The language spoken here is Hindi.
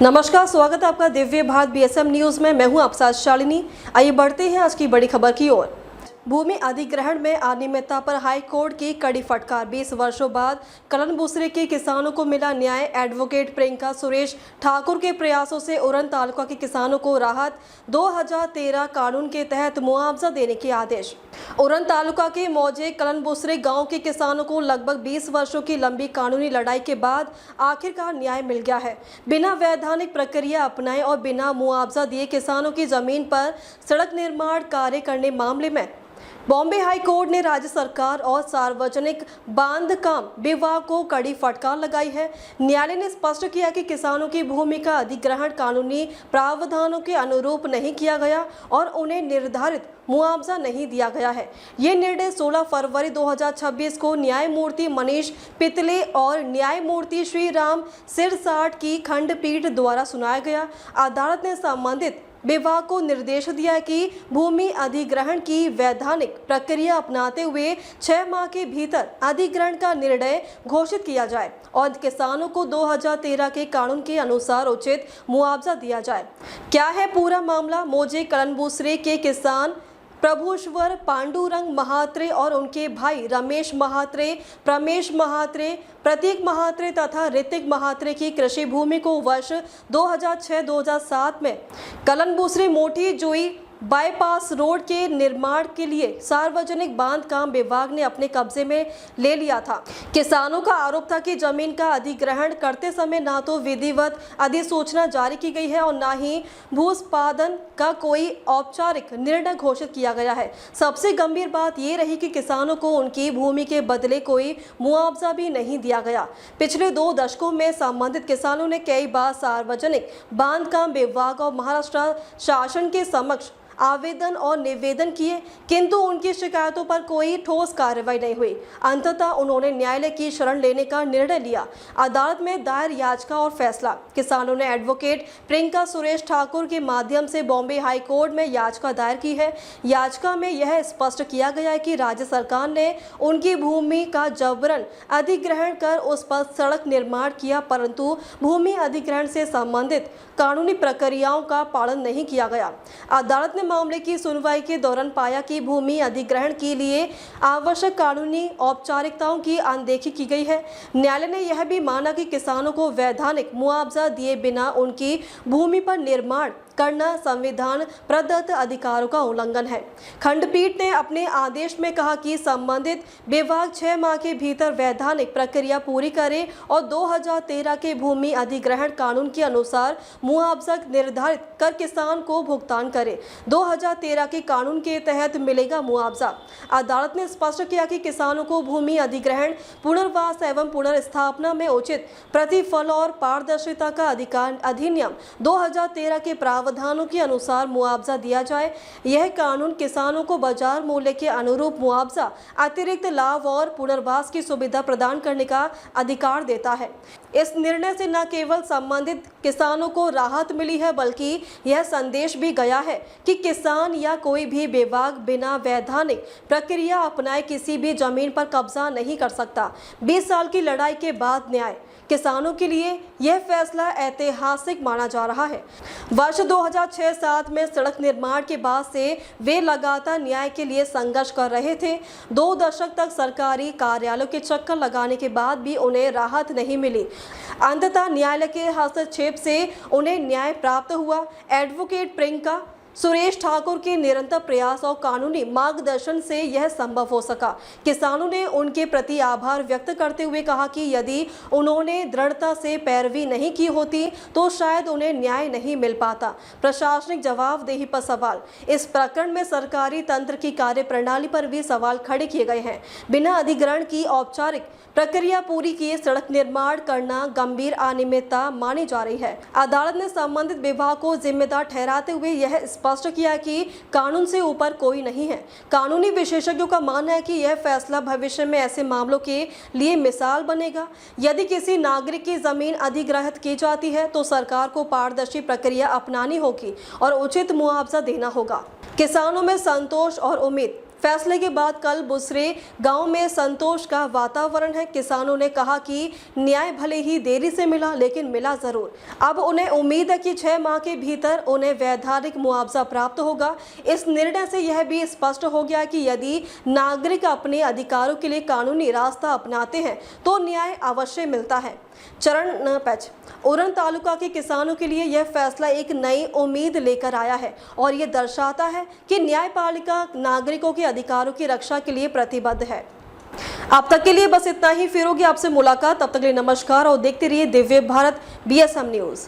नमस्कार, स्वागत है आपका दिव्य भारत बीएसएम न्यूज में। मैं हूं आपके साथ शालिनी। आइए बढ़ते हैं आज की बड़ी खबर की ओर। भूमि अधिग्रहण में अनियमितता पर हाई कोर्ट की कड़ी फटकार। 20 वर्षों बाद कलनबुसरे के किसानों को मिला न्याय। एडवोकेट प्रियंका सुरेश ठाकुर के प्रयासों से उरन तालुका के किसानों को राहत। 2013 कानून के तहत मुआवजा देने के आदेश। उरन तालुका के मौजे कलनबुसरे गांव के किसानों को लगभग 20 वर्षों की लंबी कानूनी लड़ाई के बाद आखिरकार न्याय मिल गया है। बिना वैधानिक प्रक्रिया अपनाए और बिना मुआवजा दिए किसानों की जमीन पर सड़क निर्माण कार्य करने मामले में बॉम्बे हाई कोर्ट ने राज्य सरकार और सार्वजनिक बांधकाम विभाग को कड़ी फटकार लगाई है। न्यायालय ने स्पष्ट किया कि किसानों की भूमि का अधिग्रहण कानूनी प्रावधानों के अनुरूप नहीं किया गया और उन्हें निर्धारित मुआवजा नहीं दिया गया है। ये निर्णय 16 फरवरी 2026 को न्यायमूर्ति मनीष पितले और न्यायमूर्ति श्री राम सिरसाट की खंडपीठ द्वारा सुनाया गया। अदालत ने संबंधित विभाग को निर्देश दिया कि भूमि अधिग्रहण की वैधानिक प्रक्रिया अपनाते हुए 6 माह के भीतर अधिग्रहण का निर्णय घोषित किया जाए और किसानों को 2013 के कानून के अनुसार उचित मुआवजा दिया जाए। क्या है पूरा मामला? मौजे कलनबुसरे के किसान प्रभुश्वर पांडुरंग महात्रे और उनके भाई रमेश महात्रे, प्रमेश महात्रे, प्रतीक महात्रे तथा ऋतिक महात्रे की कृषि भूमि को वर्ष 2006-2007 में कलनबुसरे मोठी जोई बाईपास रोड के निर्माण के लिए सार्वजनिक बांधकाम विभाग ने अपने कब्जे में ले लिया था। किसानों का आरोप था कि जमीन का अधिग्रहण करते समय ना तो विधिवत अधिसूचना जारी की गई है और ना ही भूस्पादन का कोई औपचारिक निर्णय घोषित किया गया है। सबसे गंभीर बात ये रही कि किसानों को उनकी भूमि के बदले कोई मुआवजा भी नहीं दिया गया। पिछले 2 दशकों में संबंधित किसानों ने कई बार सार्वजनिक बांधकाम विभाग और महाराष्ट्र शासन के समक्ष आवेदन और निवेदन किए, किंतु उनकी शिकायतों पर कोई ठोस कार्रवाई नहीं हुई। अंततः उन्होंने न्यायालय की शरण लेने का निर्णय लिया। अदालत में दायर याचिका और फैसला। किसानों ने एडवोकेट प्रियंका सुरेश ठाकुर के माध्यम से बॉम्बे हाई कोर्ट में याचिका दायर की है। याचिका में यह स्पष्ट किया गया है कि राज्य सरकार ने उनकी भूमि का जबरन अधिग्रहण कर उस पर सड़क निर्माण किया, परंतु भूमि अधिग्रहण से संबंधित कानूनी प्रक्रियाओं का पालन नहीं किया गया। अदालत ने मामले की सुनवाई के दौरान पाया कि भूमि अधिग्रहण के लिए आवश्यक कानूनी औपचारिकताओं की अनदेखी की गई है। न्यायालय ने यह भी माना कि किसानों को वैधानिक मुआवजा दिए बिना उनकी भूमि पर निर्माण करना संविधान प्रदत्त अधिकारों का उल्लंघन है। खंडपीठ ने अपने आदेश में कहा कि संबंधित विभाग 6 माह के भीतर वैधानिक प्रक्रिया पूरी करे और 2013 के भूमि अधिग्रहण कानून के अनुसार मुआवजा निर्धारित कर किसान को भुगतान करे। 2013 के कानून के तहत मिलेगा मुआवजा। अदालत ने स्पष्ट किया कि किसानों को भूमि अधिग्रहण, पुनर्वास एवं पुनर्स्थापना में उचित प्रतिफल और पारदर्शिता का अधिकार अधिनियम 2013 के प्रावधानों के अनुसार मुआवजा दिया जाए। यह कानून किसानों को बाजार मूल्य के अनुरूप मुआवजा, अतिरिक्त लाभ और पुनर्वास की सुविधा प्रदान करने का अधिकार देता है। इस निर्णय से न केवल संबंधित किसानों को राहत मिली है, बल्कि यह संदेश भी गया है कि किसान या कोई भी विभाग बिना वैधानिक प्रक्रिया अपनाए किसी भी जमीन पर कब्जा नहीं कर सकता। 20 साल की लड़ाई के बाद न्याय। किसानों के लिए यह फैसला ऐतिहासिक माना जा रहा है। वर्ष 2006-07 में सड़क निर्माण के बाद से वे लगातार न्याय के लिए संघर्ष कर रहे थे। 2 दशक तक सरकारी कार्यालयों के चक्कर लगाने के बाद भी उन्हें राहत नहीं मिली। अंततः न्यायालय के हस्तक्षेप से उन्हें न्याय प्राप्त हुआ। एडवोकेट प्रियंका सुरेश ठाकुर के निरंतर प्रयास और कानूनी मार्गदर्शन से यह संभव हो सका। किसानों ने उनके प्रति आभार व्यक्त करते हुए कहा कि यदि उन्होंने दृढ़ता से पैरवी नहीं की होती तो शायद उन्हें न्याय नहीं मिल पाता। प्रशासनिक जवाबदेही पर सवाल। इस प्रकरण में सरकारी तंत्र की कार्यप्रणाली पर भी सवाल खड़े किए गए हैं। बिना अधिग्रहण की औपचारिक प्रक्रिया पूरी किए सड़क निर्माण करना गंभीर अनियमितता मानी जा रही है। अदालत ने संबंधित विभाग को जिम्मेदार ठहराते हुए यह स्पष्ट किया कि कानून से ऊपर कोई नहीं है। कानूनी विशेषज्ञों का मानना है कि यह फैसला भविष्य में ऐसे मामलों के लिए मिसाल बनेगा। यदि किसी नागरिक की जमीन अधिग्रहित की जाती है तो सरकार को पारदर्शी प्रक्रिया अपनानी होगी और उचित मुआवजा देना होगा। किसानों में संतोष और उम्मीद। फैसले के बाद कल बुसरे गांव में संतोष का वातावरण है। किसानों ने कहा कि न्याय भले ही देरी से मिला, लेकिन मिला जरूर। अब उन्हें उम्मीद है कि 6 माह के भीतर उन्हें वैधानिक मुआवजा प्राप्त होगा। इस निर्णय से यह भी स्पष्ट हो गया कि यदि नागरिक अपने अधिकारों के लिए कानूनी रास्ता अपनाते हैं तो न्याय अवश्य मिलता है। चरण 5 उरन तालुका के किसानों के लिए यह फैसला एक नई उम्मीद लेकर आया है और ये दर्शाता है कि न्यायपालिका नागरिकों के अधिकारों की रक्षा के लिए प्रतिबद्ध है। अब तक के लिए बस इतना ही। फिर होगी आपसे मुलाकात, तब तक के लिए नमस्कार और देखते रहिए दिव्य भारत BSM न्यूज।